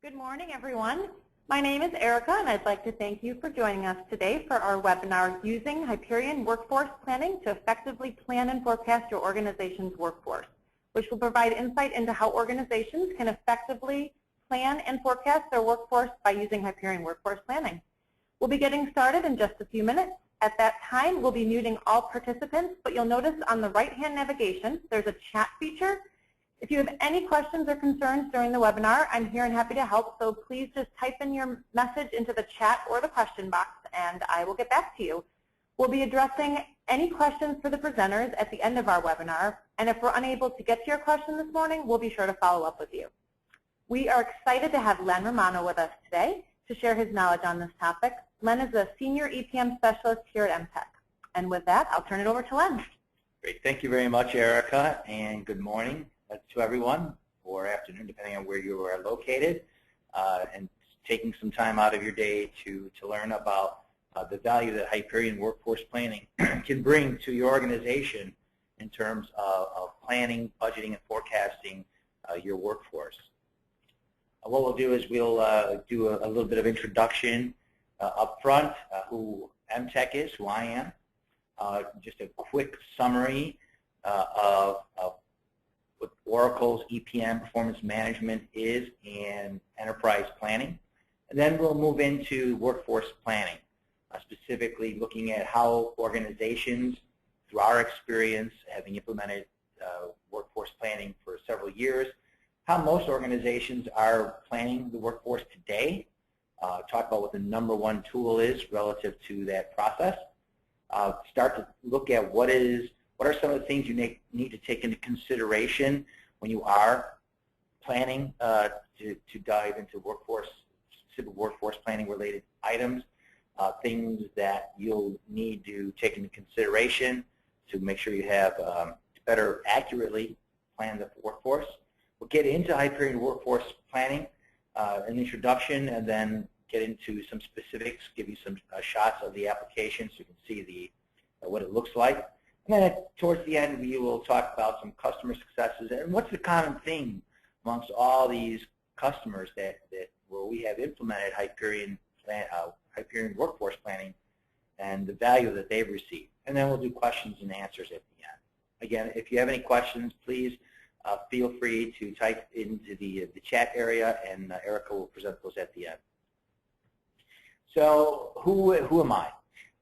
Good morning, everyone. My name is Erica, and I'd like to thank you for joining us today for our webinar, Using Hyperion Workforce Planning to Effectively Plan and Forecast Your Organization's Workforce, which will provide insight into how organizations can effectively plan and forecast their workforce by using Hyperion Workforce Planning. We'll be getting started in just a few minutes. At that time, we'll be muting all participants, but you'll notice on the right-hand navigation, there's a chat feature. If you have any questions or concerns during the webinar, I'm here and happy to help, so please just type in your message into the chat or the question box, and I will get back to you. We'll be addressing any questions for the presenters at the end of our webinar, and if we're unable to get to your question this morning, we'll be sure to follow up with you. We are excited to have Len Romano with us today to share his knowledge on this topic. Len is a Senior EPM Specialist here at Emtec. And with that, I'll turn it over to Len. Great. Thank you very much, Erica, and good morning to everyone, or afternoon, depending on where you are located, and taking some time out of your day to learn about the value that Hyperion Workforce Planning can bring to your organization in terms of planning, budgeting, and forecasting your workforce. What we'll do is we'll do a little bit of introduction up front, who Emtec is, who I am, just a quick summary of what Oracle's EPM performance management is and enterprise planning. And then we'll move into workforce planning, specifically looking at how organizations, through our experience, having implemented workforce planning for several years, how most organizations are planning the workforce today, talk about what the #1 tool is relative to that process, start to look at what are some of the things you need to take into consideration when you are planning to dive into specific workforce planning related items, things that you'll need to take into consideration to make sure you have better accurately plan the workforce. We'll get into Hyperion Workforce Planning, an introduction, and then get into some specifics, give you some shots of the application so you can see what it looks like. And then towards the end, we will talk about some customer successes and what's the common thing amongst all these customers where we have implemented Hyperion Workforce Planning and the value that they've received. And then we'll do questions and answers at the end. Again, if you have any questions, please feel free to type into the chat area, and Erica will present those at the end. So who am I?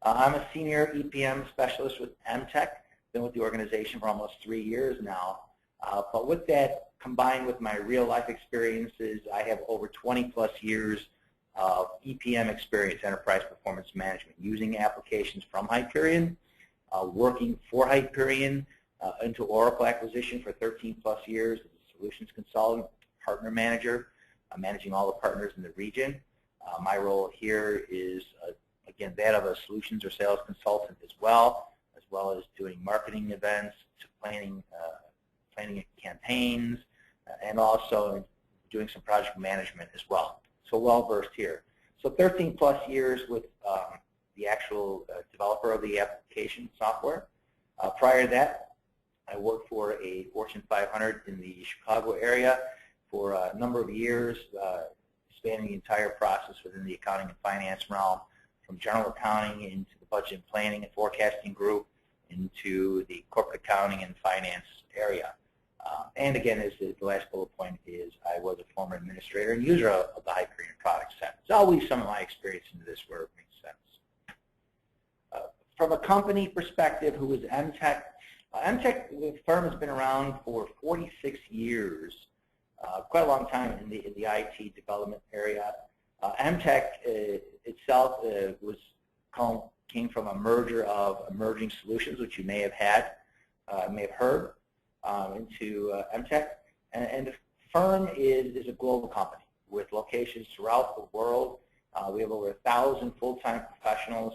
I'm a Senior EPM Specialist with Emtec. Been with the organization for almost 3 years now. But with that, combined with my real-life experiences, I have over 20-plus years of EPM experience, enterprise performance management, using applications from Hyperion, working for Hyperion into Oracle acquisition for 13-plus years as a solutions consultant, partner manager, managing all the partners in the region. My role here is, again, that of a solutions or sales consultant as well as doing marketing events, to planning campaigns, and also doing some project management as well. So well-versed here. So 13-plus years with the actual developer of the application software. Prior to that, I worked for a Fortune 500 in the Chicago area for a number of years, spanning the entire process within the accounting and finance realm, from general accounting into the budget and planning and forecasting group, into the corporate accounting and finance area. And again, as the last bullet point is, I was a former administrator and user of the Hyperion product set. So I'll weave some of my experience into this where it makes sense. From a company perspective, who is Emtec? Emtec, the firm, has been around for 46 years, quite a long time in the IT development area. Emtec itself came from a merger of Emerging Solutions, which you may have heard, into Emtec. And the firm is a global company with locations throughout the world. We have over 1,000 full-time professionals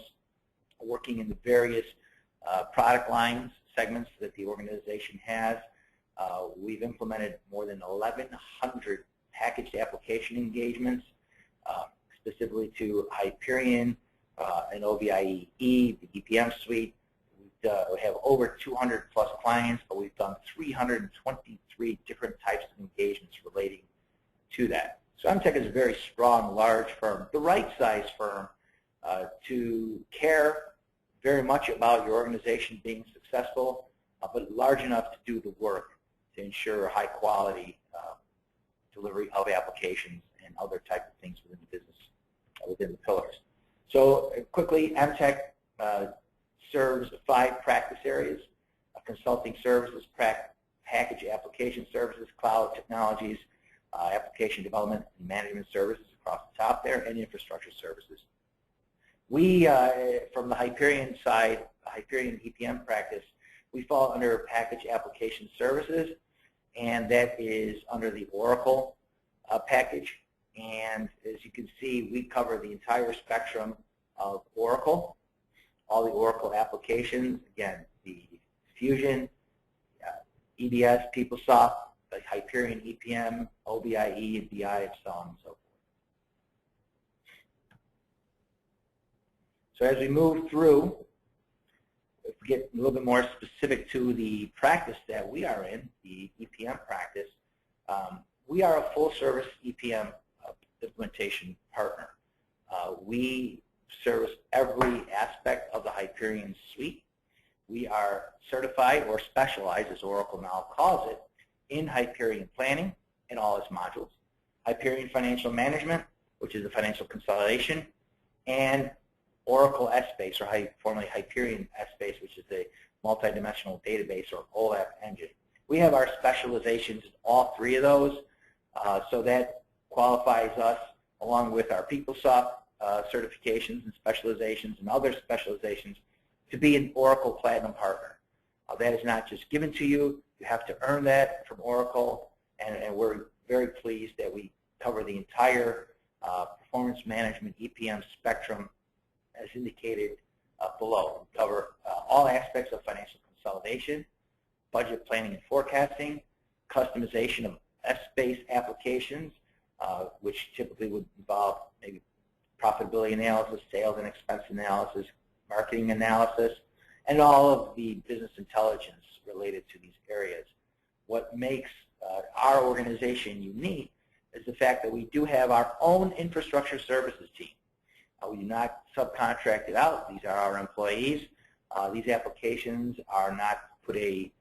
working in the various product lines, segments that the organization has. We've implemented more than 1,100 packaged application engagements, specifically to Hyperion and OVIE, the EPM suite. We have over 200-plus clients, but we've done 323 different types of engagements relating to that. So Emtec is a very strong, large firm, the right size firm to care very much about your organization being successful, but large enough to do the work to ensure high quality delivery of applications and other type of things within the business, within the pillars. So quickly, Emtec serves 5 practice areas: consulting services, package application services, cloud technologies, application development and management services across the top there, and infrastructure services. We, from the Hyperion side, Hyperion EPM practice, we fall under package application services, and that is under the Oracle package. And as you can see, we cover the entire spectrum of Oracle, all the Oracle applications, again, the Fusion, EBS, PeopleSoft, the Hyperion EPM, OBIE, and BI, and so on and so forth. So as we move through, if we get a little bit more specific to the practice that we are in, the EPM practice, we are a full-service EPM implementation partner. We service every aspect of the Hyperion suite. We are certified or specialized, as Oracle now calls it, in Hyperion Planning in all its modules, Hyperion Financial Management, which is the financial consolidation, and Oracle Essbase, or formerly Hyperion Essbase, which is the multidimensional database or OLAP engine. We have our specializations in all 3 of those, so that qualifies us, along with our PeopleSoft certifications and specializations and other specializations, to be an Oracle Platinum partner. That is not just given to you. You have to earn that from Oracle, and we're very pleased that we cover the entire performance management EPM spectrum as indicated below. We cover all aspects of financial consolidation, budget planning and forecasting, customization of S-based applications, which typically would involve maybe profitability analysis, sales and expense analysis, marketing analysis, and all of the business intelligence related to these areas. What makes our organization unique is the fact that we do have our own infrastructure services team. We do not subcontract it out. These are our employees. These applications are not put a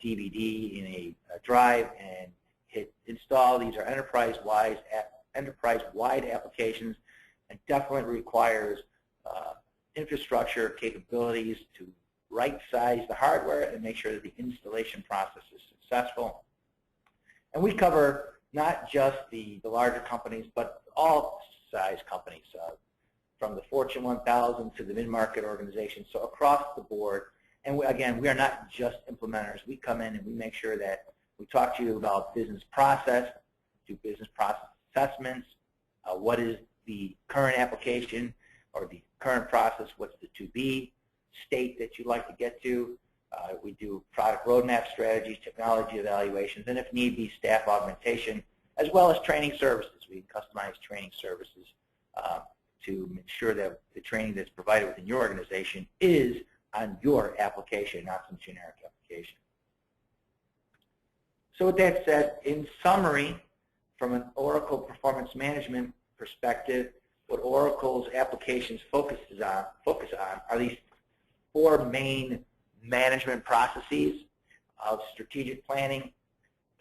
DVD in a drive and hit install. These are enterprise-wide applications, and definitely requires infrastructure capabilities to right-size the hardware and make sure that the installation process is successful. And we cover not just the larger companies, but all size companies, from the Fortune 1000 to the mid-market organizations, so across the board. And again, we are not just implementers. We come in and we make sure that we talk to you about business process, do business process assessments, what is the current application or the current process, what's the to-be state that you'd like to get to. We do product roadmap strategies, technology evaluations, and if need be, staff augmentation, as well as training services. We customize training services to make sure that the training that's provided within your organization is on your application, not some generic application. So with that said, in summary, from an Oracle performance management perspective, what Oracle's applications focus on are these 4 main management processes of strategic planning,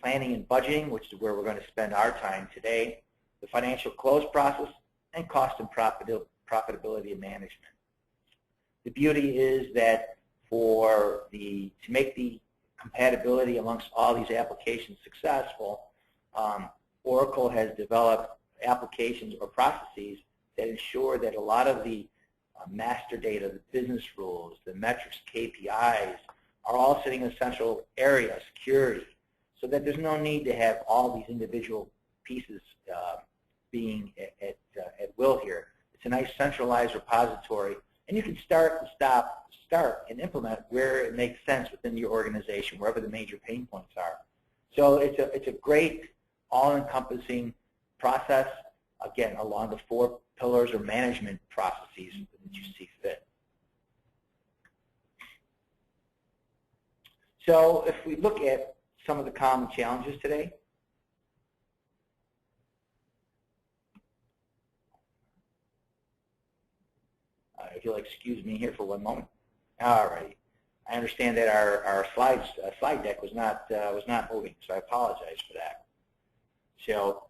planning and budgeting, which is where we're going to spend our time today, the financial close process, and cost and profitability management. The beauty is that to make the compatibility amongst all these applications successful, Oracle has developed applications or processes that ensure that a lot of the master data, the business rules, the metrics, KPIs, are all sitting in a central area, security, so that there's no need to have all these individual pieces being at will here. It's a nice centralized repository, and you can start and implement where it makes sense within your organization, wherever the major pain points are. So it's a great all-encompassing process, again, along the 4 pillars or management processes that you see fit. So if we look at some of the common challenges today, if you'll excuse me here for one moment. All right. I understand that our slide deck was not moving, so I apologize for that. So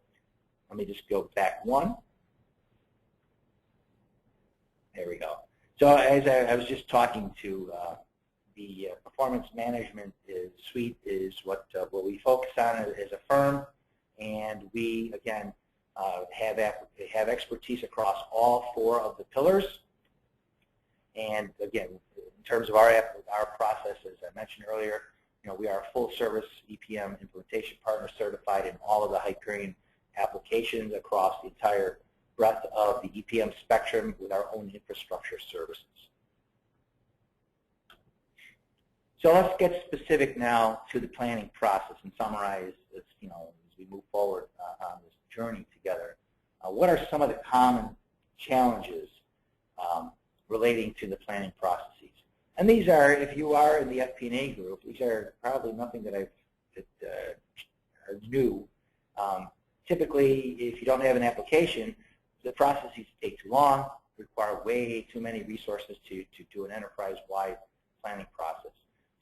let me just go back one. There we go. So as I was just talking to, the performance management suite is what we focus on as a firm, and we again have expertise across all 4 of the pillars. And again, in terms of our process, as I mentioned earlier, we are a full-service EPM implementation partner certified in all of the Hyperion applications across the entire breadth of the EPM spectrum with our own infrastructure services. So let's get specific now to the planning process and summarize this, as we move forward on this journey together. What are some of the common challenges relating to the planning processes? And these are, if you are in the FP&A group, these are probably nothing that are new. Typically, if you don't have an application, the processes take too long, require way too many resources to do an enterprise-wide planning process.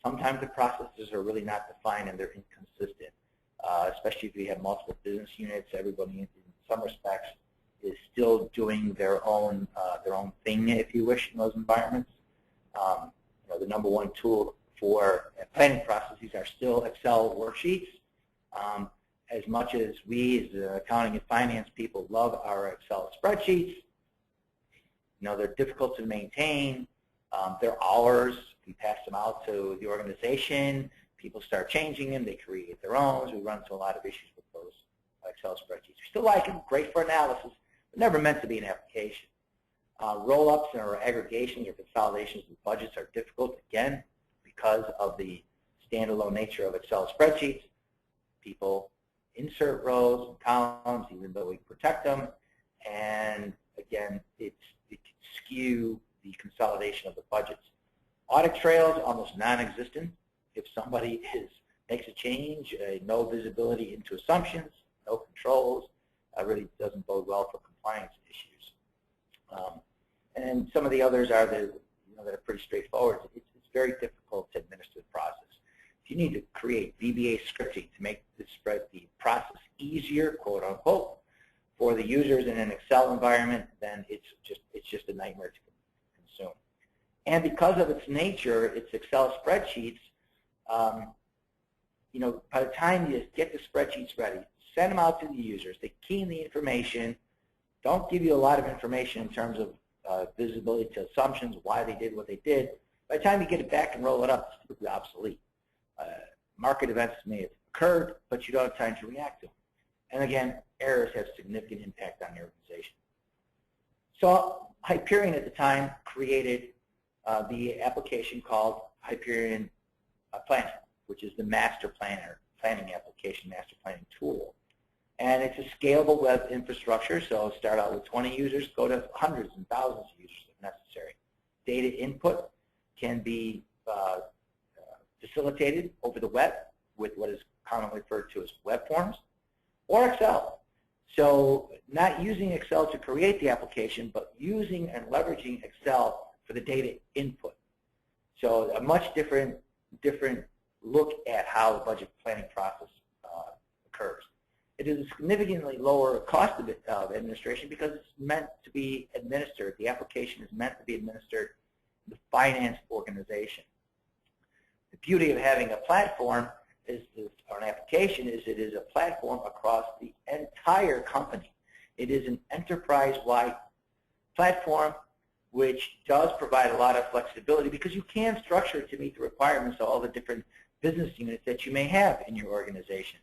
Sometimes the processes are really not defined and they're inconsistent, especially if you have multiple business units. Everybody, in some respects, is still doing their own thing, if you wish, in those environments. The number one tool for planning processes are still Excel worksheets. As much as we, as accounting and finance people, love our Excel spreadsheets, they're difficult to maintain. They're ours. We pass them out to the organization. People start changing them. They create their own. We run into a lot of issues with those Excel spreadsheets. We still like them. Great for analysis, but never meant to be an application. Roll-ups or aggregations or consolidations of budgets are difficult, again, because of the standalone nature of Excel spreadsheets. People insert rows and columns, even though we protect them, and again, it can skew the consolidation of the budgets. Audit trails, almost non-existent. If somebody makes a change, no visibility into assumptions, no controls, really doesn't bode well for compliance issues. And some of the others are that are pretty straightforward. It's very difficult to administer the process. If you need to create VBA scripting to make the process easier, quote unquote, for the users in an Excel environment, then it's just a nightmare to consume. And because of its nature, it's Excel spreadsheets. By the time you get the spreadsheets ready, send them out to the users. They key in the information. Don't give you a lot of information in terms of visibility to assumptions, why they did what they did. By the time you get it back and roll it up, it's typically obsolete. Market events may have occurred, but you don't have time to react to them. And again, errors have significant impact on the organization. So Hyperion at the time created the application called Hyperion Planning, which is the master planning application, master planning tool. And it's a scalable web infrastructure, so start out with 20 users, go to hundreds and thousands of users if necessary. Data input can be facilitated over the web with what is commonly referred to as web forms, or Excel. So not using Excel to create the application, but using and leveraging Excel for the data input. So a much different look at how the budget planning process occurs. It is a significantly lower cost of administration because it's meant to be administered. The application is meant to be administered in the finance organization. The beauty of having a platform or an application is it is a platform across the entire company. It is an enterprise-wide platform which does provide a lot of flexibility because you can structure it to meet the requirements of all the different business units that you may have in your organization.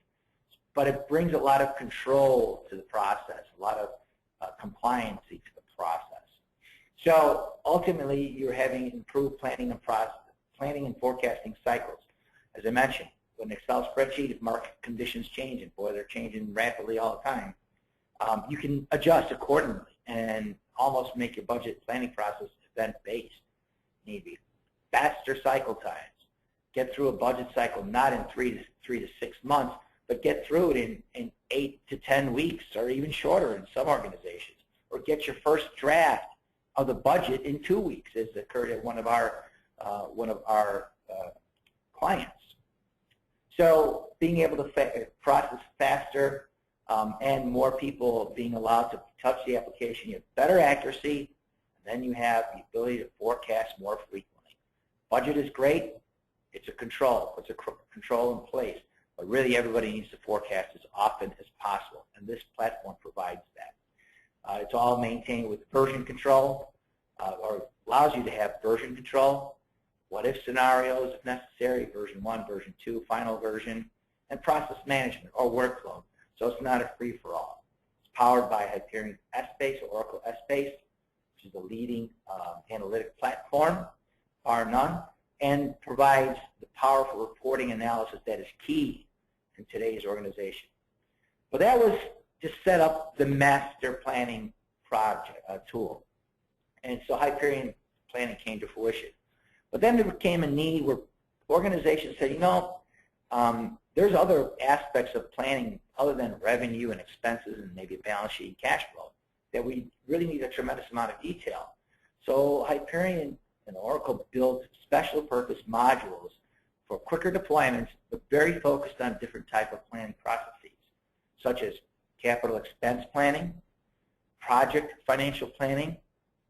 But it brings a lot of control to the process, a lot of compliancy to the process. So ultimately, you're having improved planning and forecasting cycles. As I mentioned, with an Excel spreadsheet, if market conditions change, and boy, they're changing rapidly all the time, you can adjust accordingly and almost make your budget planning process event-based. You need to be faster cycle times. Get through a budget cycle not in 3 to 6 months, but get through it in 8 to 10 weeks or even shorter in some organizations. Or get your first draft of the budget in 2 weeks, as occurred at one of our clients. So being able to process faster and more people being allowed to touch the application, you have better accuracy, and then you have the ability to forecast more frequently. Budget is great. It's a control. It's a control in place. But really everybody needs to forecast as often as possible, and this platform provides that. It's all maintained with version control, or allows you to have version control, what-if scenarios if necessary, version 1, version 2, final version, and process management or workflow. So it's not a free-for-all. It's powered by Hyperion S-Base or Oracle S-Base, which is the leading analytic platform, bar none, and provides the powerful reporting analysis that is key in today's organization. But that was to set up the master planning project tool. And so Hyperion Planning came to fruition. But then there became a need where organizations said, you know, there's other aspects of planning other than revenue and expenses and maybe balance sheet and cash flow that we really need a tremendous amount of detail. So Hyperion and Oracle built special purpose modules for quicker deployments, but very focused on different type of planning processes, such as capital expense planning, project financial planning,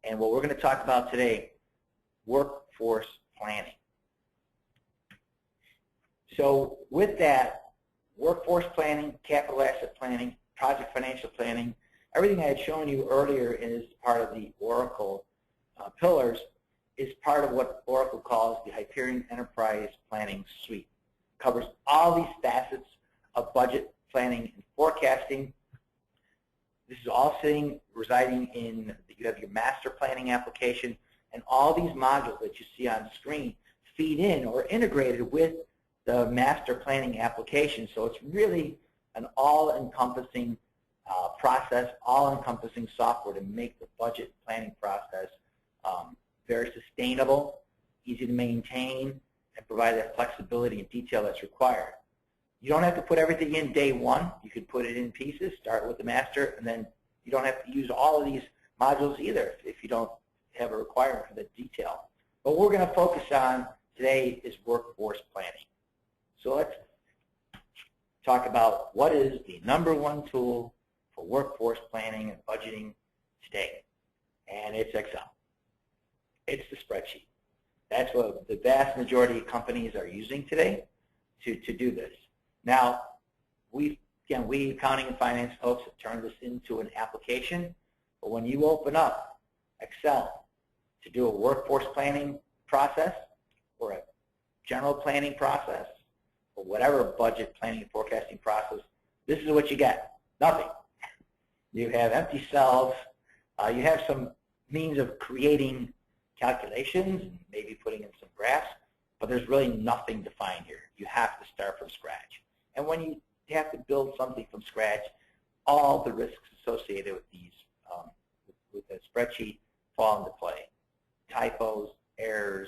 and what we're going to talk about today, workforce planning. So with that, workforce planning, capital asset planning, project financial planning, everything I had shown you earlier is part of the Oracle pillars, is part of what Oracle calls the Hyperion Enterprise Planning Suite. It covers all these facets of budget planning and forecasting. This is all residing in, you have your master planning application, and all these modules that you see on screen feed in or integrated with the master planning application. So it's really an all-encompassing process, all-encompassing software to make the budget planning process very sustainable, easy to maintain, and provide that flexibility and detail that's required. You don't have to put everything in day one. You could put it in pieces, start with the master, and then you don't have to use all of these modules either if you don't have a requirement for the detail. But what we're going to focus on today is workforce planning. So let's talk about what is the #1 tool for workforce planning and budgeting today. And it's Excel. It's the spreadsheet. That's what the vast majority of companies are using today to do this. Now, we accounting and finance folks have turned this into an application, but when you open up Excel to do a workforce planning process or a general planning process or whatever budget planning and forecasting process, this is what you get. Nothing. You have empty cells. You have some means of creating calculations and maybe putting in some graphs, but there's really nothing defined here. You have to start from scratch. And when you have to build something from scratch, all the risks associated with these, with a spreadsheet fall into play. Typos, errors,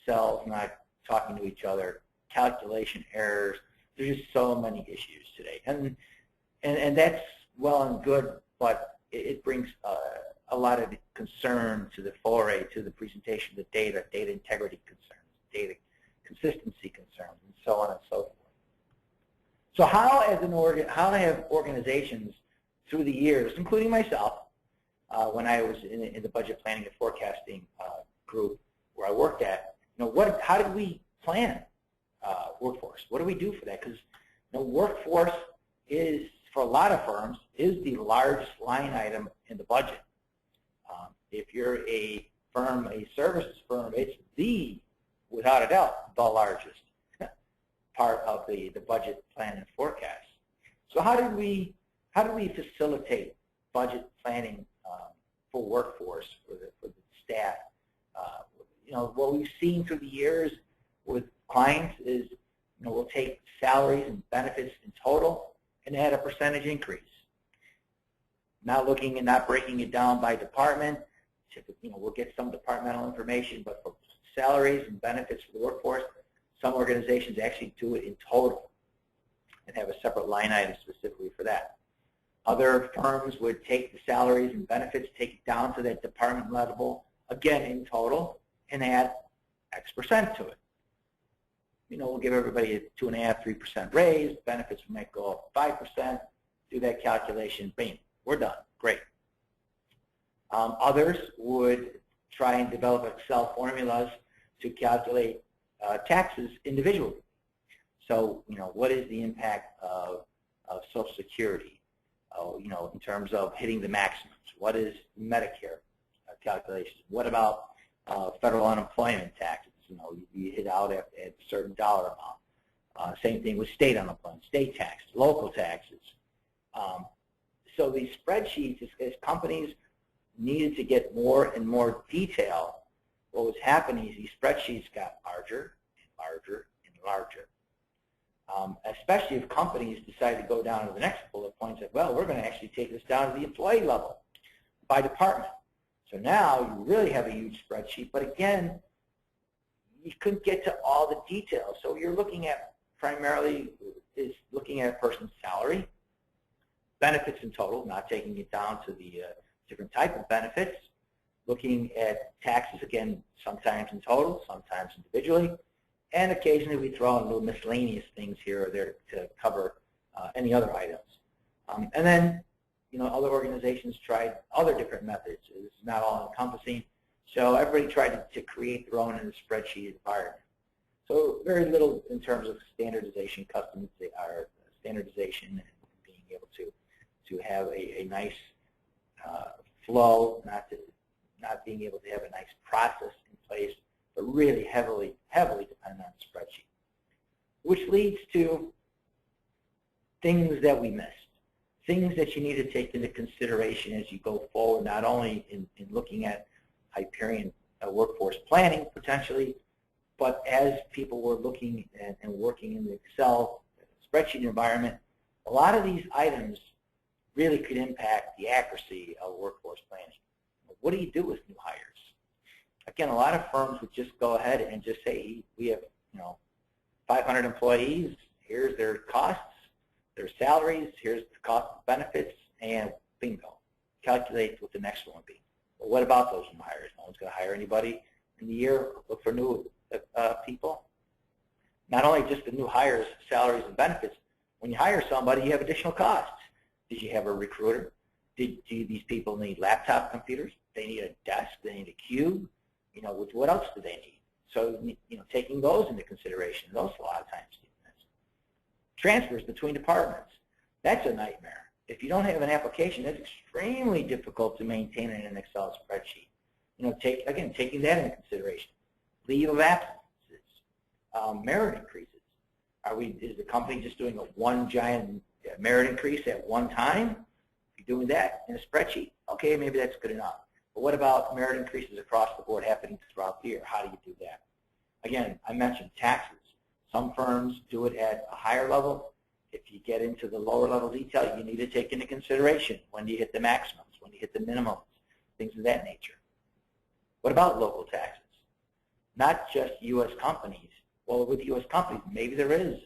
cells not talking to each other, calculation errors. There's just so many issues today. And that's well and good, but it brings a lot of concern to the foray, to the presentation of the data integrity concerns, data consistency concerns, and so on and so forth. So how have organizations through the years, including myself, when I was in the budget planning and forecasting group where I worked at, how did we plan workforce? What do we do for that? Because workforce is, for a lot of firms, is the largest line item in the budget. If you're a firm, a services firm, it's without a doubt, the largest part of the budget plan and forecast. So how do we facilitate budget planning for workforce, for the staff? What we've seen through the years with clients is, we'll take salaries and benefits in total and add a percentage increase. Not looking and not breaking it down by department. Typically, we'll get some departmental information, but for salaries and benefits for the workforce, some organizations actually do it in total and have a separate line item specifically for that. Other firms would take the salaries and benefits, take it down to that department level, again in total, and add X% to it. We'll give everybody a 2.5%, 3% raise. Benefits might go up 5%. Do that calculation. Bam, we're done. Great. Others would try and develop Excel formulas to calculate taxes individually. So, what is the impact of Social Security? In terms of hitting the maximums. What is Medicare calculations? What about federal unemployment taxes? You hit out at a certain dollar amount. Same thing with state unemployment, state taxes, local taxes. So these spreadsheets, as companies needed to get more and more detail, what was happening is these spreadsheets got larger and larger and larger. Especially if companies decide to go down to the next bullet point and say, well, we're going to actually take this down to the employee level by department. So now you really have a huge spreadsheet, but again, you couldn't get to all the details. So you're looking at primarily is looking at a person's salary, benefits in total, not taking it down to the different type of benefits, looking at taxes, again, sometimes in total, sometimes individually, and occasionally we throw in little miscellaneous things here or there to cover any other items. And then, other organizations tried other different methods. It's not all encompassing. So everybody tried to create their own in the spreadsheet environment. So very little in terms of standardization, standardization, and being able to have a nice flow, not being able to have a nice process in place, but really heavily dependent on the spreadsheet, which leads to things that we missed, things that you need to take into consideration as you go forward, not only in looking at Hyperion Workforce Planning potentially, but as people were looking and working in the Excel spreadsheet environment, a lot of these items really could impact the accuracy of workforce planning. What do you do with new hires? Again, a lot of firms would just go ahead and just say, we have 500 employees, here's their costs, their salaries, here's the cost of benefits, and bingo. Calculate what the next one would be. But what about those new hires? No one's going to hire anybody in the year, look for new people. Not only just the new hires, salaries, and benefits, when you hire somebody, you have additional costs. Did you have a recruiter? Do these people need laptop computers? They need a desk, they need a cube. What else do they need? So, taking those into consideration, those a lot of times get missed. Transfers between departments, that's a nightmare. If you don't have an application, it's extremely difficult to maintain in an Excel spreadsheet. Taking that into consideration. Leave of absences, merit increases. Is the company just doing one giant merit increase at one time? If you're doing that in a spreadsheet, okay, maybe that's good enough. But what about merit increases across the board happening throughout the year? How do you do that? Again, I mentioned taxes. Some firms do it at a higher level. If you get into the lower level detail, you need to take into consideration when do you hit the maximums, when do you hit the minimums, things of that nature. What about local taxes? Not just U.S. companies. Well, with U.S. companies, maybe there is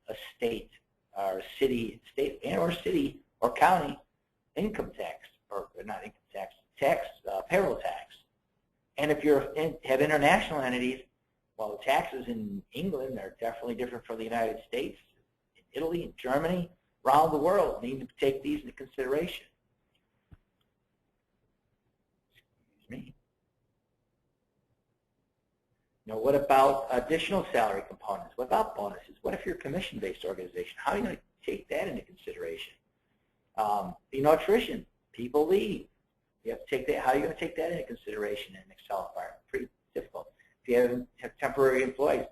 a state or city or county income tax, or not income tax, payroll tax. And if you have international entities, well, the taxes in England are definitely different from the United States. In Italy and Germany, around the world, need to take these into consideration. Excuse me. What about additional salary components? What about bonuses? What if you're a commission-based organization? How are you going to take that into consideration? Attrition. People leave. You have to take that. How are you going to take that into consideration in an Excel environment? Pretty difficult. If you have temporary employees,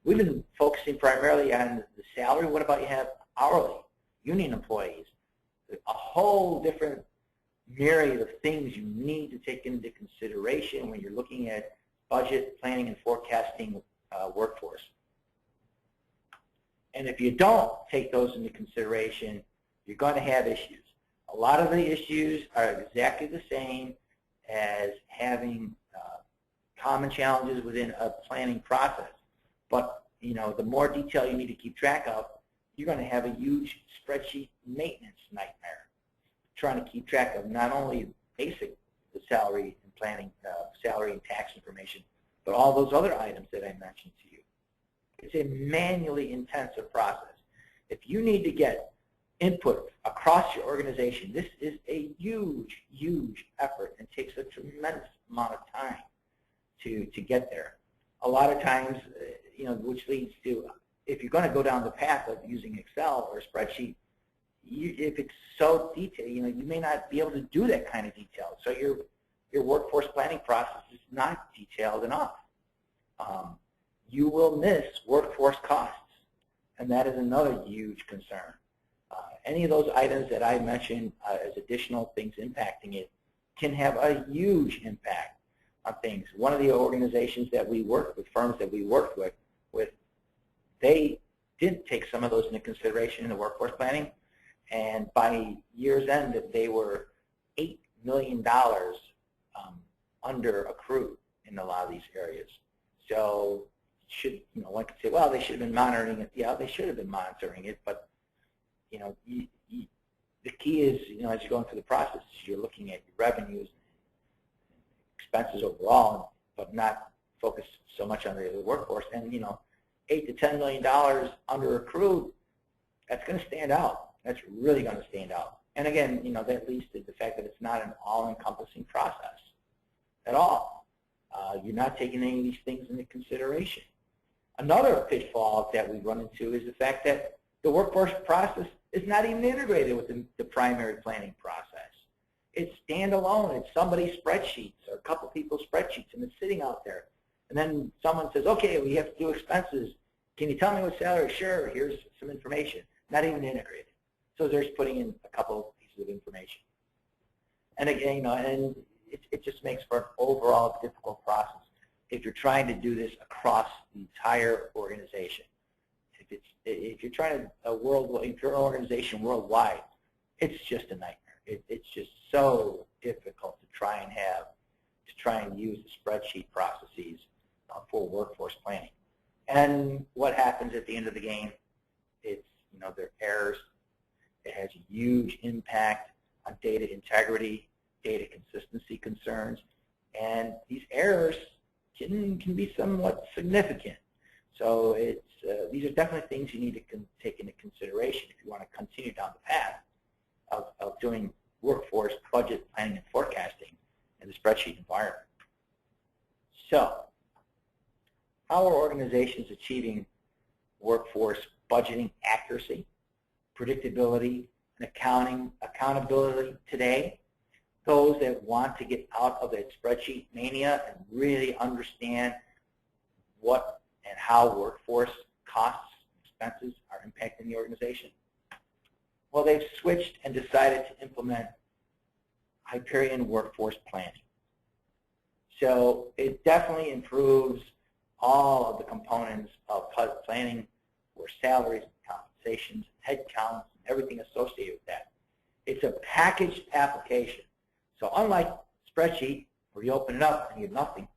we've been focusing primarily on the salary. What about you have hourly, union employees? A whole different myriad of things you need to take into consideration when you're looking at budget, planning, and forecasting workforce. And if you don't take those into consideration, you're going to have issues. A lot of the issues are exactly the same as having common challenges within a planning process. But, the more detail you need to keep track of, you're going to have a huge spreadsheet maintenance nightmare. trying to keep track of not only basic the salary and planning, salary and tax information, but all those other items that I mentioned to you. It's a manually intensive process. If you need to get input across your organization, this is a huge, huge effort and takes a tremendous amount of time to get there. A lot of times, which leads to, if you're going to go down the path of using Excel or a spreadsheet, if it's so detailed, you may not be able to do that kind of detail. So your workforce planning process is not detailed enough. You will miss workforce costs, and that is another huge concern. Any of those items that I mentioned as additional things impacting it can have a huge impact on things. One of the organizations that we worked with, firms that we worked with, they didn't take some of those into consideration in the workforce planning, and by year's end, they were $8 million under accrued in a lot of these areas. So one could say, well, they should have been monitoring it. Yeah, they should have been monitoring it, but the key is, as you're going through the process, you're looking at your revenues, expenses overall, but not focus so much on the workforce. And $8 to $10 million under accrued, that's going to stand out. That's really going to stand out. And again, that leads to the fact that it's not an all-encompassing process at all. You're not taking any of these things into consideration. Another pitfall that we run into is the fact that the workforce process is not even integrated with the primary planning process. It's standalone. It's somebody's spreadsheets or a couple people's spreadsheets, and it's sitting out there. And then someone says, okay, we have to do expenses. Can you tell me what salary? Sure, here's some information. Not even integrated. So they're just putting in a couple pieces of information. And again, and it just makes for an overall difficult process if you're trying to do this across the entire organization. If you're trying to if you're an organization worldwide, it's just a nightmare. It's just so difficult to try and use the spreadsheet processes for workforce planning. And what happens at the end of the game? It's there are errors. It has a huge impact on data integrity, data consistency concerns, and these errors can be somewhat significant. So these are definitely things you need to take into consideration if you want to continue down the path of doing workforce budget planning and forecasting in the spreadsheet environment. So how are organizations achieving workforce budgeting accuracy, predictability, and accountability today? Those that want to get out of that spreadsheet mania and really understand what and how workforce costs, expenses are impacting the organization? Well, they've switched and decided to implement Hyperion Workforce Planning. So it definitely improves all of the components of planning for salaries, compensations, headcounts, and everything associated with that. It's a packaged application. So unlike spreadsheet, where you open it up and you have nothing,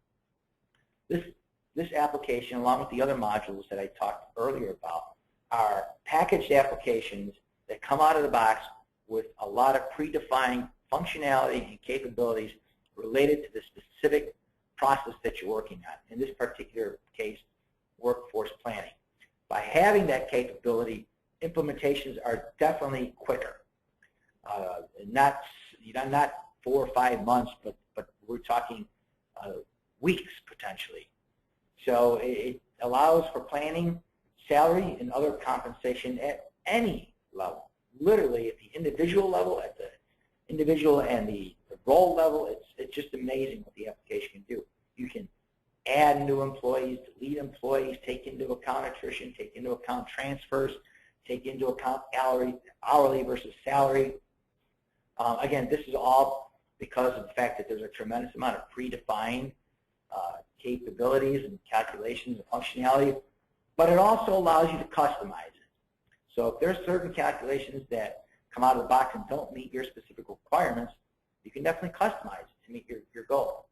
this application, along with the other modules that I talked earlier about, are packaged applications that come out of the box with a lot of predefined functionality and capabilities related to the specific process that you're working on. In this particular case, workforce planning. By having that capability, implementations are definitely quicker. Not 4 or 5 months, but we're talking weeks potentially. So it allows for planning, salary, and other compensation at any level. Literally at the individual level, at the individual and the role level, it's just amazing what the application can do. You can add new employees, delete employees, take into account attrition, take into account transfers, take into account hourly versus salary. Again, this is all because of the fact that there's a tremendous amount of predefined capabilities and calculations and functionality, but it also allows you to customize it. So if there's certain calculations that come out of the box and don't meet your specific requirements, you can definitely customize it to meet your goal.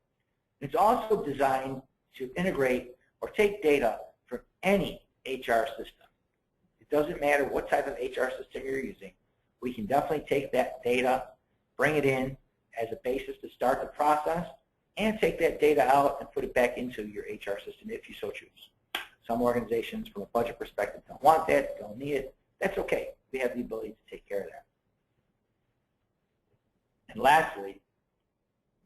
It's also designed to integrate or take data from any HR system. It doesn't matter what type of HR system you're using. We can definitely take that data bring it in as a basis to start the process, and take that data out and put it back into your HR system if you so choose. Some organizations, from a budget perspective, don't want that, don't need it. That's okay. We have the ability to take care of that. And lastly,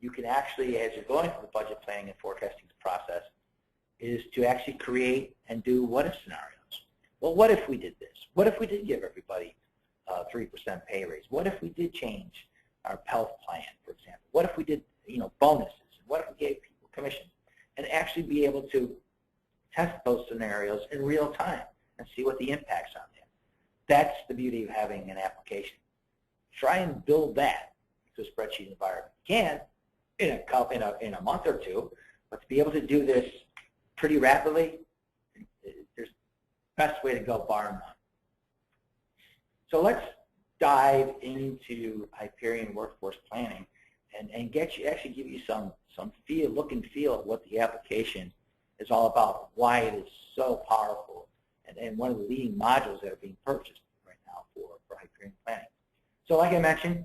you can actually, as you're going through the budget planning and forecasting process, is to actually create and do what-if scenarios. Well, what if we did this? What if we did give everybody a 3% pay raise? What if we did change our health plan, for example? What if we did, bonuses? What if we gave people commission? And actually be able to test those scenarios in real time and see what the impacts are. That's the beauty of having an application. Try and build that into a spreadsheet environment. You can in a month or two, but to be able to do this pretty rapidly, there's best way to go, bar none. So let's dive into Hyperion Workforce Planning and actually give you some look and feel of what the application is all about, why it is so powerful, and one of the leading modules that are being purchased right now for Hyperion Planning. So like I mentioned,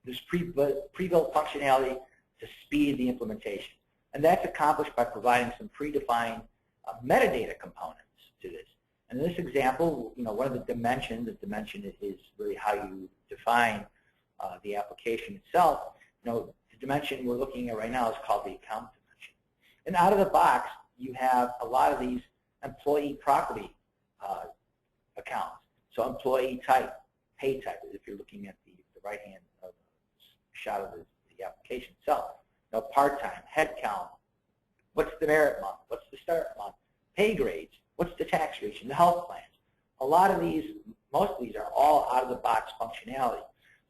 there's pre-built functionality to speed the implementation. And that's accomplished by providing some predefined metadata components to this. And in this example, one of the dimension is really how you define the application itself. The dimension we're looking at right now is called the account dimension. And out of the box, you have a lot of these employee property accounts. So employee type, pay type, if you're looking at the right-hand shot of the application itself. Part-time, head count, what's the merit month, what's the start month, pay grades, what's the tax region, the health plans. A lot of these, most of these are all out-of-the-box functionality.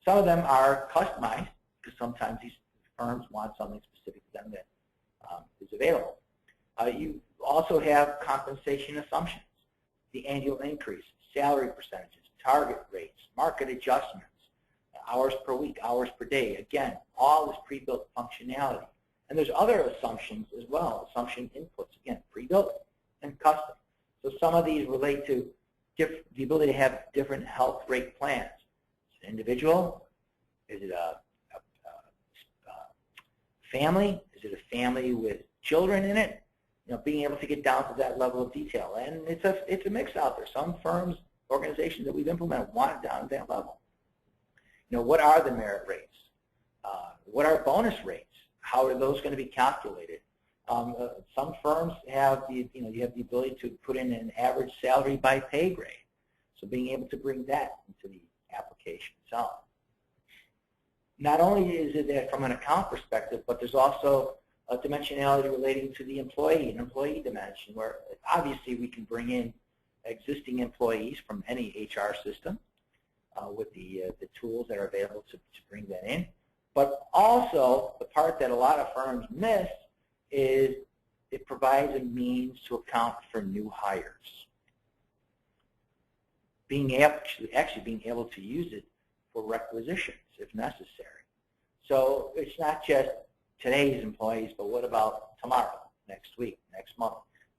Some of them are customized because sometimes these firms want something specific to them that is available. You also have compensation assumptions, the annual increase, salary percentages, target rates, market adjustments, hours per week, hours per day. Again, all this pre-built functionality. And there's other assumptions as well, assumption inputs, again, pre-built and custom. So some of these relate to the ability to have different health rate plans. Is it individual? Is it a family? Is it a family with children in it? Being able to get down to that level of detail. And it's a mix out there. Some firms, organizations that we've implemented want it down to that level. What are the merit rates? What are bonus rates? How are those going to be calculated? Some firms have you have the ability to put in an average salary by pay grade. So being able to bring that into the application itself. Not only is it that from an account perspective, but there's also a dimensionality relating to the employee, an employee dimension, where obviously we can bring in existing employees from any HR system with the tools that are available to bring that in. But also, the part that a lot of firms miss is it provides a means to account for new hires. Actually being able to use it for requisitions if necessary. So it's not just today's employees, but what about tomorrow, next week, next month,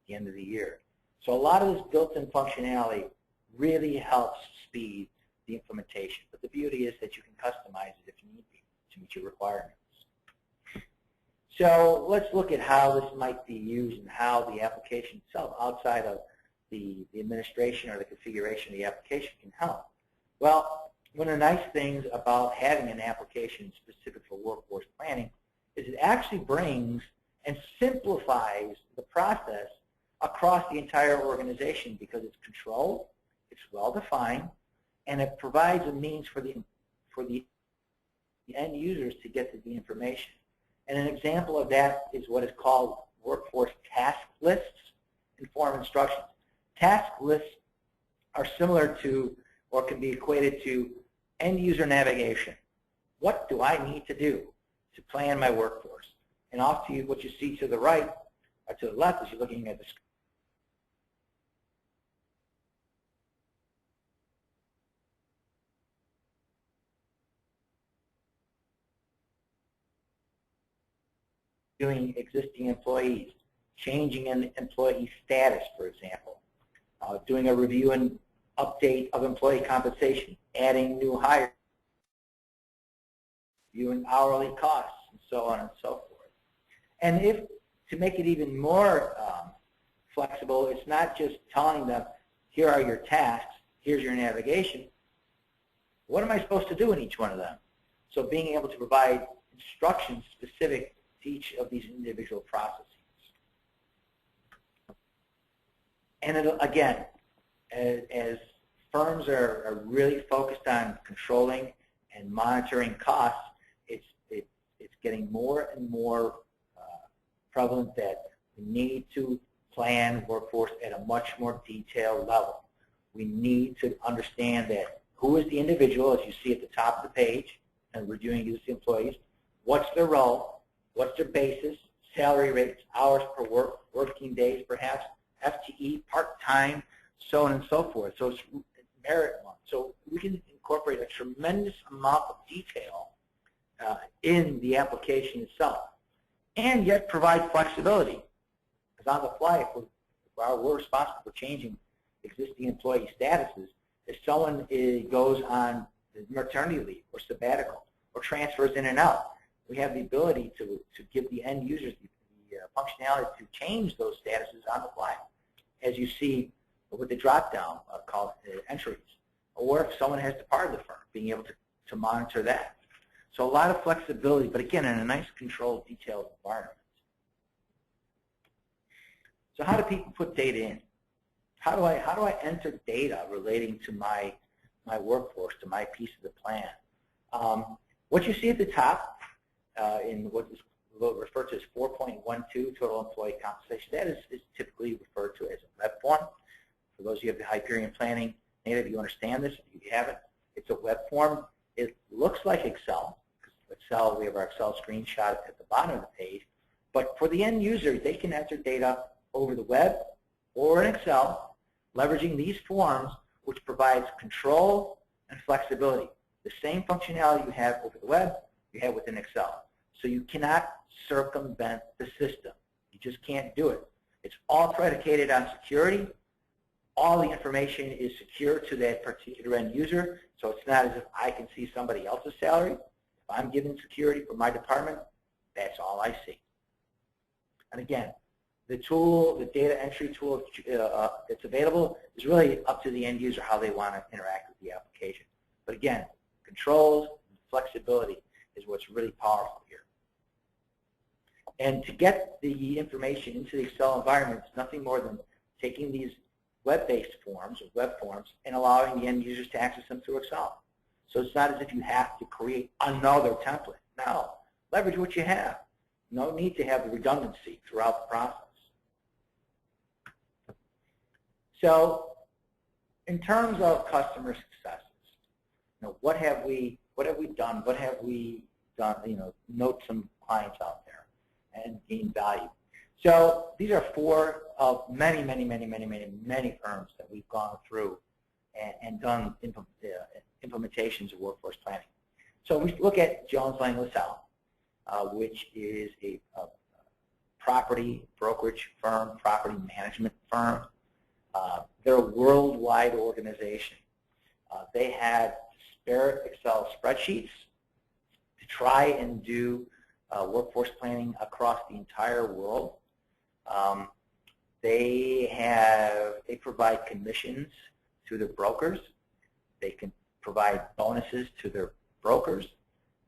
the end of the year. So a lot of this built-in functionality really helps speed the implementation. But the beauty is that you can customize it if you need to meet your requirements. So let's look at how this might be used and how the application itself, outside of the administration or the configuration of the application, can help. Well, one of the nice things about having an application specific for workforce planning is it actually brings and simplifies the process across the entire organization because it's controlled, it's well-defined, and it provides a means for the end users to get to the information. And an example of that is what is called workforce task lists and form instructions. Task lists are similar to, or can be equated to, end user navigation. What do I need to do to plan my workforce? And off to you, what you see to the right or to the left as you're looking at the screen. Doing existing employees, changing an employee status, for example, doing a review and update of employee compensation, adding new hires, viewing hourly costs, and so on and so forth. And to make it even more flexible, it's not just telling them, here are your tasks, here's your navigation. What am I supposed to do in each one of them? So being able to provide instructions specific to each of these individual processes. And again, as firms are really focused on controlling and monitoring costs, it's getting more and more prevalent that we need to plan workforce at a much more detailed level. We need to understand that who is the individual, as you see at the top of the page, and we're doing this to employees, what's their role, what's their basis, salary rates, hours per work, working days perhaps, FTE, part-time, so on and so forth. So it's merit one. So we can incorporate a tremendous amount of detail in the application itself, and yet provide flexibility. Because on the fly, if we're responsible for changing existing employee statuses, if someone goes on maternity leave or sabbatical or transfers in and out, we have the ability to give the end users the functionality to change those statuses on the fly, as you see with the drop-down called entries, or if someone has departed the firm, being able to monitor that. So a lot of flexibility, but again, in a nice, controlled, detailed environment. So how do people put data in? How do I enter data relating to my workforce, to my piece of the plan? What you see at the top in what is referred to as 4.12 total employee compensation, that is typically referred to as a web form. For those of you who have the Hyperion Planning native, you understand this. If you haven't, it's a web form. It looks like Excel. Excel, we have our Excel screenshot at the bottom of the page. But for the end user, they can enter data over the web or in Excel, leveraging these forms, which provides control and flexibility. The same functionality you have over the web, you have within Excel. So you cannot circumvent the system. You just can't do it. It's all predicated on security. All the information is secure to that particular end user, so it's not as if I can see somebody else's salary. If I'm given security for my department, that's all I see. And again, the tool, the data entry tool that's available is really up to the end user how they want to interact with the application. But again, controls and flexibility is what's really powerful here. And to get the information into the Excel environment, it's nothing more than taking these web-based forms or web forms and allowing the end users to access them through Excel. So it's not as if you have to create another template. No, leverage what you have. No need to have the redundancy throughout the process. So in terms of customer successes, what have we done? What have we done? Note some clients out there and gain value. So these are four of many firms that we've gone through and done implementations of workforce planning. So we look at Jones Lang LaSalle, which is a property brokerage firm, property management firm. They're a worldwide organization. They had disparate Excel spreadsheets to try and do workforce planning across the entire world. They provide commissions to their brokers. They can provide bonuses to their brokers.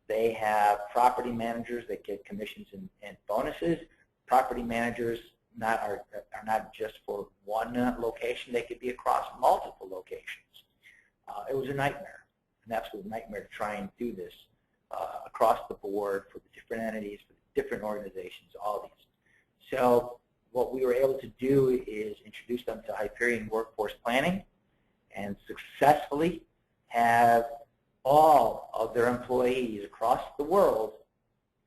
They have property managers that get commissions and bonuses. Property managers are not just for one location. They could be across multiple locations. It was a nightmare, and that's a nightmare to try and do this across the board for the different entities, for the different organizations, all these. So what we were able to do is introduce them to Hyperion Workforce Planning and successfully have all of their employees across the world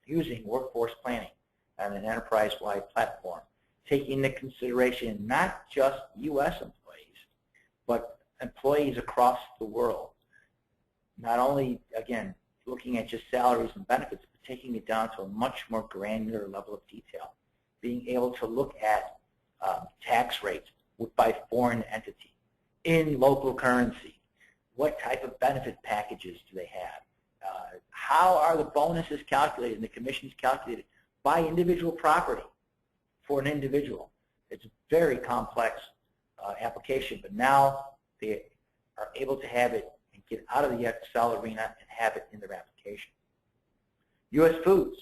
using workforce planning on an enterprise-wide platform, taking into consideration not just U.S. employees, but employees across the world. Not only, again, looking at just salaries and benefits, but taking it down to a much more granular level of detail. Being able to look at tax rates by foreign entity in local currency. What type of benefit packages do they have? how are the bonuses calculated and the commissions calculated by individual property for an individual. It's a very complex application, but now they are able to have it and get out of the Excel arena and have it in their application. U.S. Foods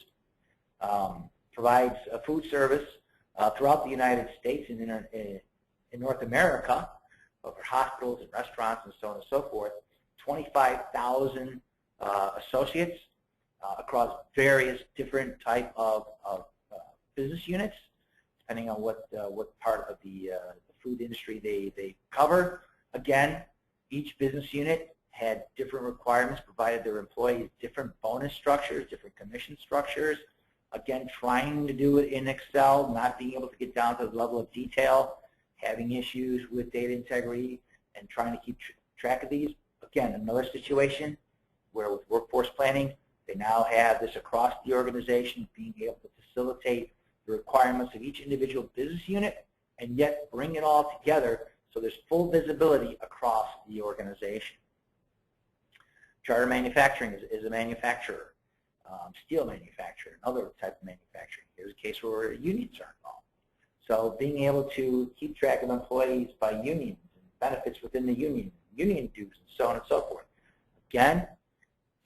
provides a food service throughout the United States and in North America, over hospitals and restaurants and so on and so forth. 25,000 associates across various different type of business units, depending on what part of the food industry they cover. Again, each business unit had different requirements, provided their employees different bonus structures, different commission structures. Again, trying to do it in Excel, not being able to get down to the level of detail, having issues with data integrity, and trying to keep track of these. Again, another situation where with workforce planning, they now have this across the organization, being able to facilitate the requirements of each individual business unit and yet bring it all together so there's full visibility across the organization. Charter Manufacturing is a manufacturer, steel manufacturer, another type of manufacturing. Here's a case where unions are involved. So being able to keep track of employees by unions and benefits within the union dues, and so on and so forth. Again,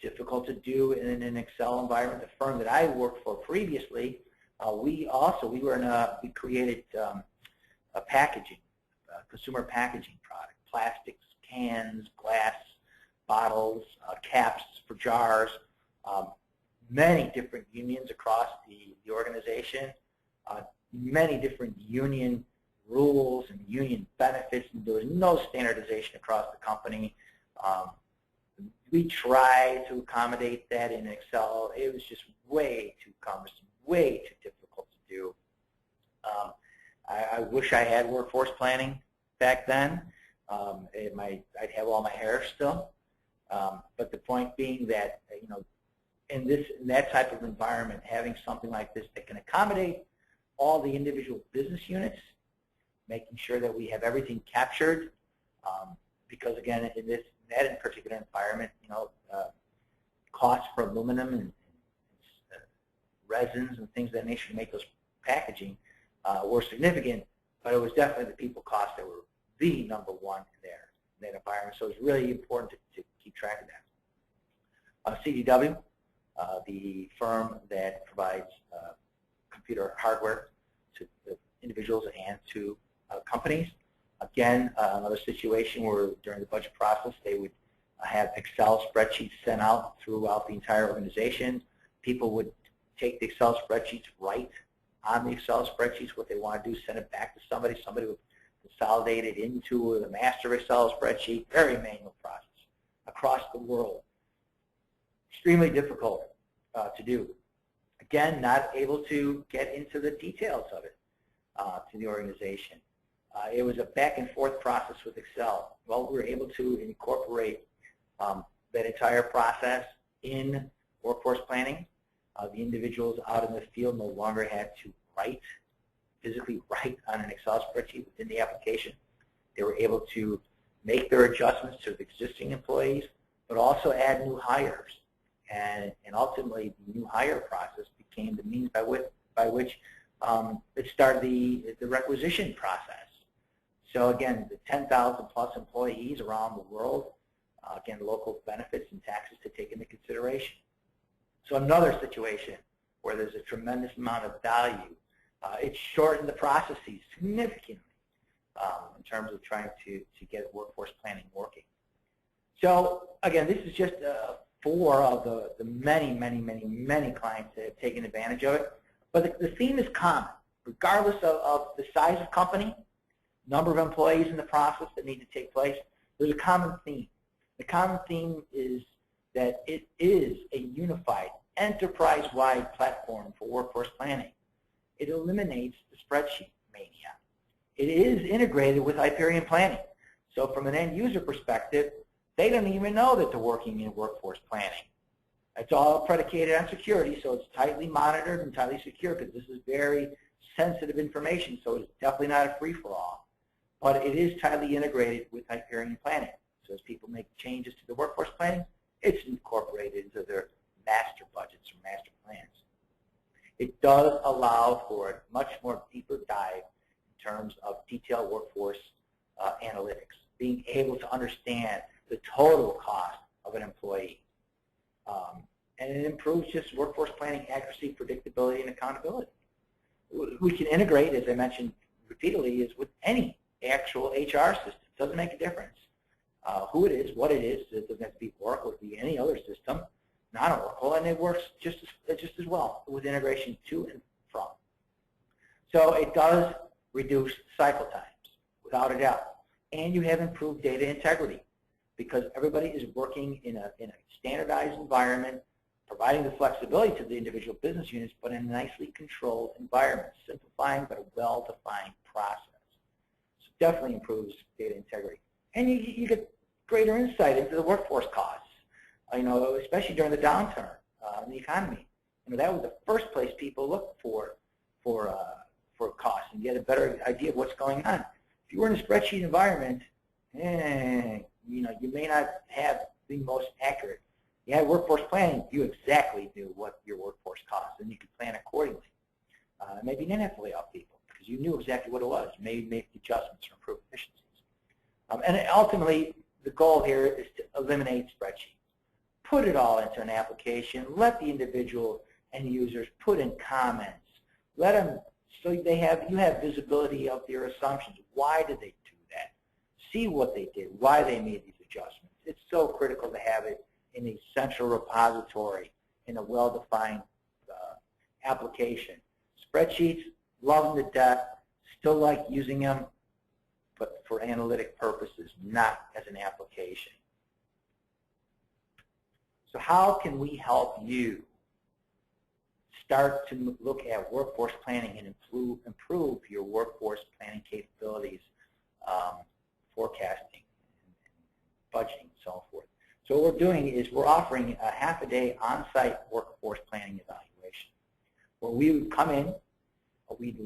difficult to do in an Excel environment. The firm that I worked for previously, we created a packaging, consumer packaging product, plastics, cans, glass, bottles, caps for jars, many different unions across the organization, many different union rules and union benefits, and there was no standardization across the company. We tried to accommodate that in Excel. It was just way too cumbersome, way too difficult to do. I wish I had workforce planning back then. I'd have all my hair still. But the point being that, in that type of environment, having something like this that can accommodate all the individual business units, making sure that we have everything captured, because again, in that particular environment, costs for aluminum and resins and things of that nature to make those packaging were significant, but it was definitely the people costs that were the number one in that environment. So it's really important to keep track of that. CDW, the firm that provides computer hardware to the individuals and to companies. Again, another situation where during the budget process they would have Excel spreadsheets sent out throughout the entire organization. People would take the Excel spreadsheets, write on the Excel spreadsheets what they want to do, send it back to somebody. Somebody would consolidate it into the master Excel spreadsheet. Very manual process across the world. Extremely difficult to do. Again, not able to get into the details of it to the organization. It was a back and forth process with Excel. Well, we were able to incorporate that entire process in workforce planning. The individuals out in the field no longer had to physically write on an Excel spreadsheet within the application. They were able to make their adjustments to the existing employees, but also add new hires. And ultimately, the new hire process became the means by which it started the requisition process. So again, the 10,000 plus employees around the world, again, local benefits and taxes to take into consideration. So another situation where there's a tremendous amount of value. It shortened the processes significantly in terms of trying to get workforce planning working. So again, this is just 4 of the many clients that have taken advantage of it. But the theme is common. Regardless of the size of company, number of employees in the process that need to take place, there's a common theme. The common theme is that it is a unified, enterprise-wide platform for workforce planning. It eliminates the spreadsheet mania. It is integrated with Hyperion Planning. So from an end user perspective, they don't even know that they're working in workforce planning. It's all predicated on security, so it's tightly monitored and tightly secure because this is very sensitive information, so it's definitely not a free-for-all. But it is tightly integrated with Hyperion Planning. So as people make changes to the workforce planning, it's incorporated into their it does allow for a much more deeper dive in terms of detailed workforce analytics, being able to understand the total cost of an employee. And it improves just workforce planning accuracy, predictability, and accountability. We can integrate, as I mentioned repeatedly, is with any actual HR system. It doesn't make a difference who it is, what it is. It doesn't have to be Oracle. It could be any other system, non-Oracle, and it works just as well with integration to and from. So it does reduce cycle times, without a doubt. And you have improved data integrity because everybody is working in a standardized environment, providing the flexibility to the individual business units, but in a nicely controlled environment, simplifying but a well-defined process. So it definitely improves data integrity. And you get greater insight into the workforce costs, especially during the downturn in the economy. That was the first place people looked for costs and get a better idea of what's going on. If you were in a spreadsheet environment, you may not have the most accurate. You had workforce planning, you exactly knew what your workforce cost, and you could plan accordingly. Maybe you didn't have to lay off people because you knew exactly what it was. You may make adjustments or improve efficiencies. And ultimately, the goal here is to eliminate spreadsheets. Put it all into an application. Let the individual end users put in comments. Let them, so you have visibility of their assumptions. Why did they do that? See what they did, why they made these adjustments. It's so critical to have it in a central repository in a well-defined application. Spreadsheets, love them to death, still like using them, but for analytic purposes, not as an application. So how can we help you start to look at workforce planning and improve your workforce planning capabilities, forecasting, budgeting, and so forth? So what we're doing is we're offering a half-a-day on-site workforce planning evaluation, where we would come in. We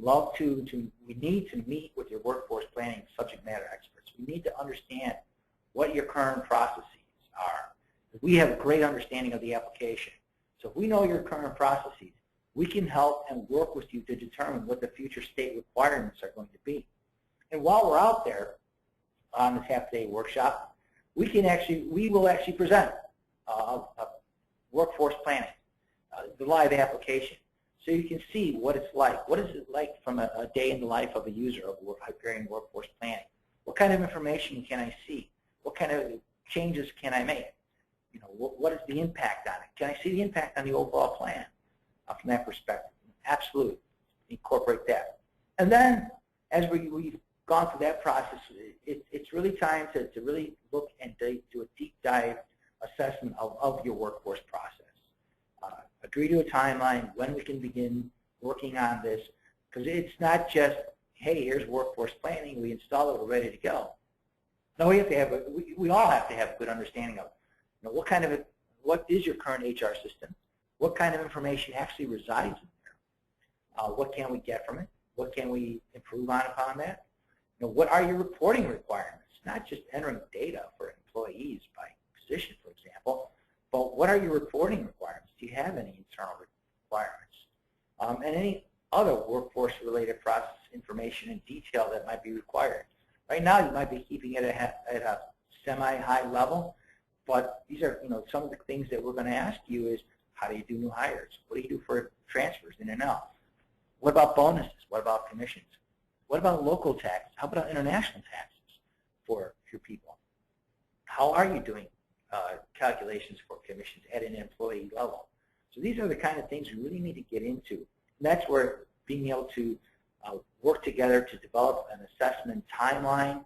need to meet with your workforce planning subject matter experts. We need to understand what your current processes are. We have a great understanding of the application. So if we know your current processes, we can help and work with you to determine what the future state requirements are going to be. And while we're out there on this half-day workshop, we will actually present workforce planning, the live application, so you can see what it's like. What is it like from a day in the life of a user of Hyperion Workforce Planning? What kind of information can I see? What kind of changes can I make? What is the impact on it? Can I see the impact on the overall plan from that perspective? Absolutely. Incorporate that. And then, as we've gone through that process, it's really time to really look and do a deep dive assessment of your workforce process. Agree to a timeline when we can begin working on this, because it's not just, hey, here's workforce planning, we install it, we're ready to go. No, we all have to have a good understanding of what is your current HR system, what kind of information actually resides in there, what can we get from it, what can we improve upon that, what are your reporting requirements, not just entering data for employees by position, for example, but what are your reporting requirements? Do you have any internal requirements? And any other workforce-related process information and detail that might be required. Right now, you might be keeping it at a semi-high level, but these are some of the things that we're going to ask you is, how do you do new hires? What do you do for transfers in and out? What about bonuses? What about commissions? What about local taxes? How about international taxes for your people? How are you doing calculations for commissions at an employee level? So these are the kind of things we really need to get into. And that's where being able to work together to develop an assessment timeline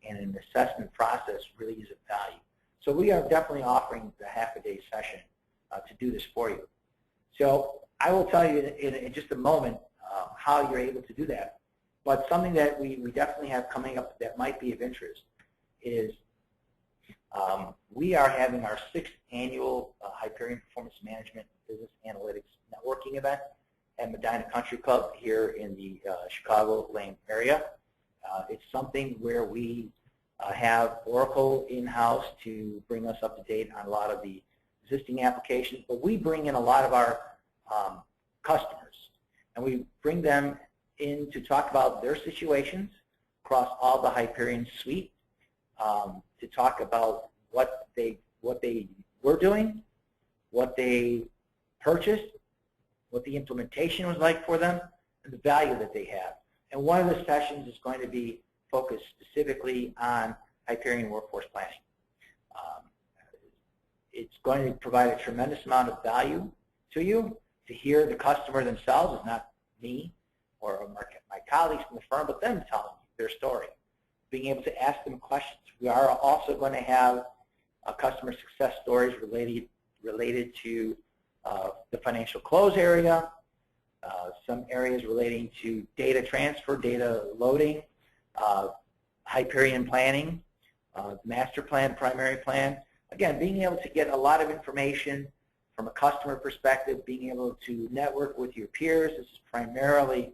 and an assessment process really is of value. So we are definitely offering the half-a-day session to do this for you. So I will tell you in just a moment how you're able to do that. But something that we definitely have coming up that might be of interest is we are having our 6th annual Hyperion Performance Management Business Analytics Networking event at Medina Country Club here in the Chicago Lane area. It's something where we have Oracle in-house to bring us up to date on a lot of the existing applications, but we bring in a lot of our customers, and we bring them in to talk about their situations across all the Hyperion suite, to talk about what they were doing, what they purchased, what the implementation was like for them, and the value that they have. And one of the sessions is going to be focused specifically on Hyperion Workforce Planning. It's going to provide a tremendous amount of value to you to hear the customer themselves. It's not me or my colleagues from the firm, but them telling their story, being able to ask them questions. We are also going to have customer success stories related to the financial close area, some areas relating to data transfer, data loading, Hyperion planning, master plan, primary plan. Again, being able to get a lot of information from a customer perspective, being able to network with your peers. This is primarily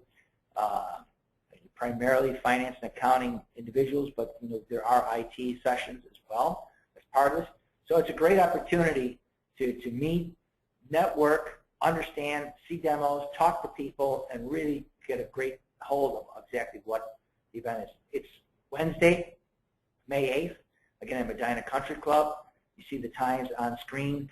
finance and accounting individuals, but there are IT sessions as well as part of this. So it's a great opportunity to meet, network, understand, see demos, talk to people, and really get a great hold of exactly what the event is. It's Wednesday, May 8th, again at Medina Country Club. You see the times on screen.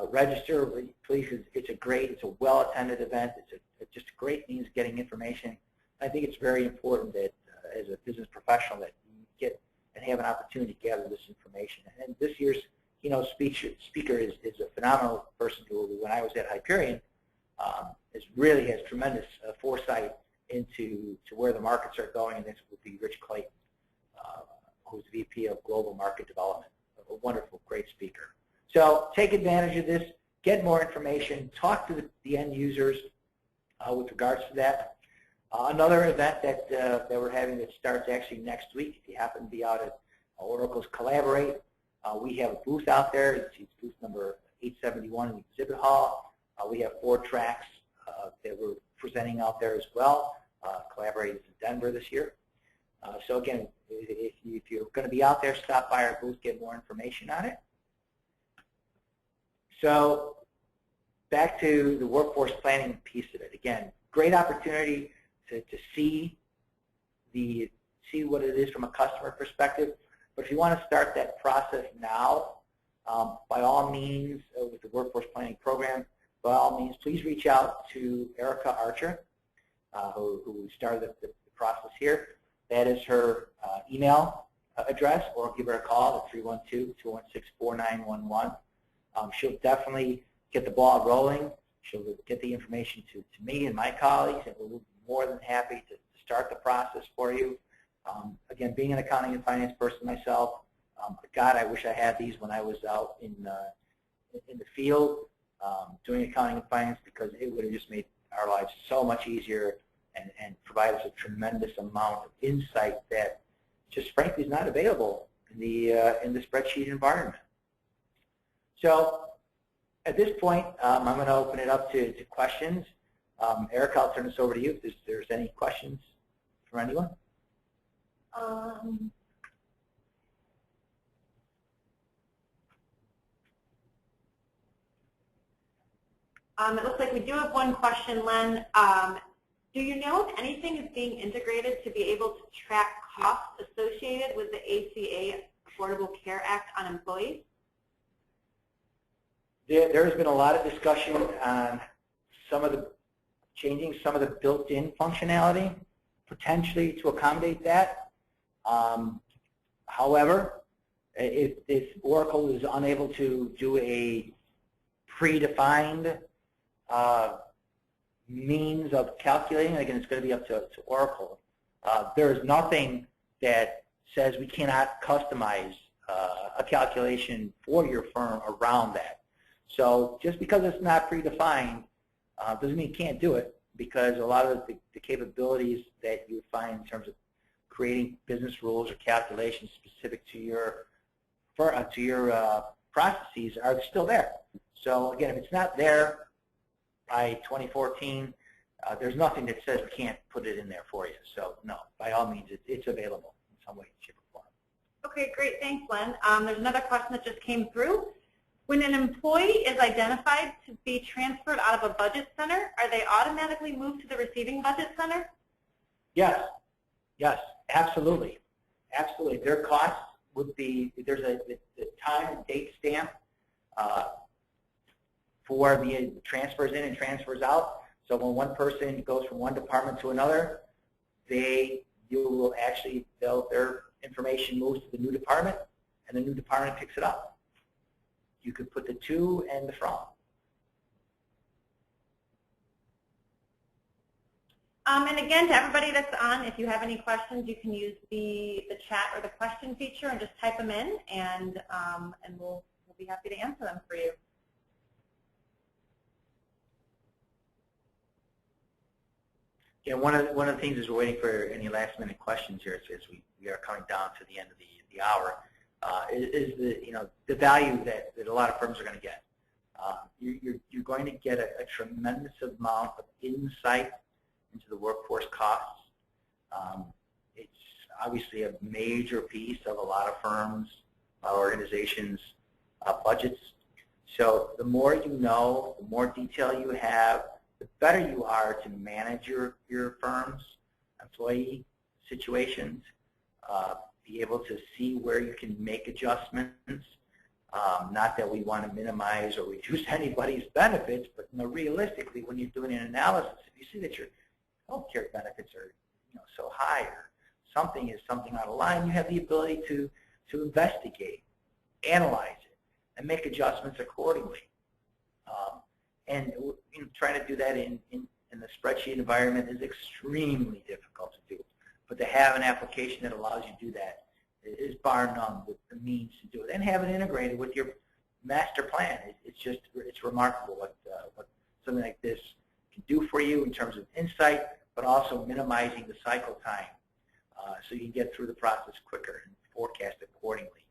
Register, please. It's a well-attended event. It's just a great means of getting information. I think it's very important that as a business professional that you get and have an opportunity to gather this information. And this year's keynote speaker is a phenomenal person who, when I was at Hyperion, really has tremendous foresight into where the markets are going, and this would be Rich Clayton, who's VP of Global Market Development. A wonderful, great speaker. So take advantage of this, get more information, talk to the end users with regards to that. Another event that we're having that starts actually next week, if you happen to be out at Oracle's Collaborate, we have a booth out there. It's booth number 871 in the exhibit hall. We have 4 tracks that we're presenting out there as well. Collaborate is in Denver this year. So again, if you're going to be out there, stop by our booth, get more information on it. So back to the workforce planning piece of it. Again, great opportunity to see what it is from a customer perspective. But if you want to start that process now, by all means, with the workforce planning program, by all means, please reach out to Erica Archer, who started the process here. That is her email address, or give her a call at 312-216-4911. She'll definitely get the ball rolling. She'll get the information to me and my colleagues, and we'll be more than happy to start the process for you. Again, being an accounting and finance person myself, God, I wish I had these when I was out in the field doing accounting and finance, because it would have just made our lives so much easier and provide us a tremendous amount of insight that just frankly is not available in the spreadsheet environment. So at this point, I'm going to open it up to questions. Erica, I'll turn this over to you if there's any questions from anyone. It looks like we do have one question, Len. Do you know if anything is being integrated to be able to track costs associated with the ACA Affordable Care Act on employees? There has been a lot of discussion on changing some of the built-in functionality, potentially to accommodate that. However, if Oracle is unable to do a predefined means of calculating, again, it's going to be up to Oracle. There is nothing that says we cannot customize a calculation for your firm around that. So just because it's not predefined doesn't mean you can't do it, because a lot of the capabilities that you would find in terms of creating business rules or calculations specific to your processes are still there. So again, if it's not there by 2014, there's nothing that says we can't put it in there for you. So no, by all means, it's available in some way, shape, or form. Okay, great. Thanks, Len. There's another question that just came through. When an employee is identified to be transferred out of a budget center, are they automatically moved to the receiving budget center? Yes, yes, absolutely. Absolutely. Their costs would be, there's a time and date stamp for the transfers in and transfers out. So when one person goes from one department to another, their information moves to the new department, and the new department picks it up. You could put the to and the from. And again, to everybody that's on, if you have any questions, you can use the chat or the question feature and just type them in, and we'll be happy to answer them for you. Yeah, one of the things is we're waiting for any last minute questions here as we are coming down to the end of the hour. Is the value that a lot of firms are going to get. You're going to get a tremendous amount of insight into the workforce costs. It's obviously a major piece of a lot of firms, organizations' budgets. So the more you know, the more detail you have, the better you are to manage your firm's employee situations, be able to see where you can make adjustments. Not that we want to minimize or reduce anybody's benefits, but realistically, when you're doing an analysis, if you see that your health care benefits are so high or something out of line, you have the ability to investigate, analyze it, and make adjustments accordingly. And trying to do that in the spreadsheet environment is extremely difficult to do. But to have an application that allows you to do that is bar none with the means to do it. And have it integrated with your master plan. It's remarkable what something like this can do for you in terms of insight, but also minimizing the cycle time so you can get through the process quicker and forecast accordingly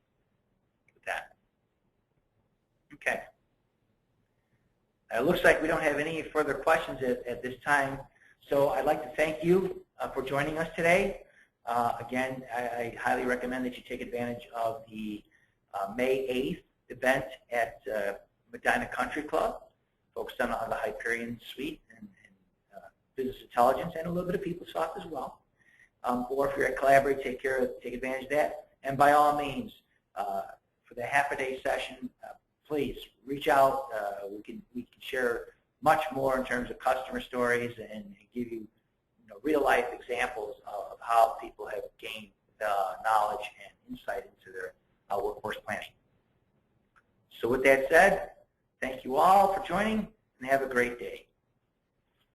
with that. Okay. It looks like we don't have any further questions at this time, so I'd like to thank you for joining us today. Again, I highly recommend that you take advantage of the May 8th event at Medina Country Club, focused on the Hyperion suite and business intelligence and a little bit of PeopleSoft as well. Or if you're at Collaborate, take advantage of that. And by all means, for the half-a-day session, please reach out. We can share much more in terms of customer stories and give you, real-life examples of how people have gained knowledge and insight into their workforce planning. So with that said, thank you all for joining, and have a great day.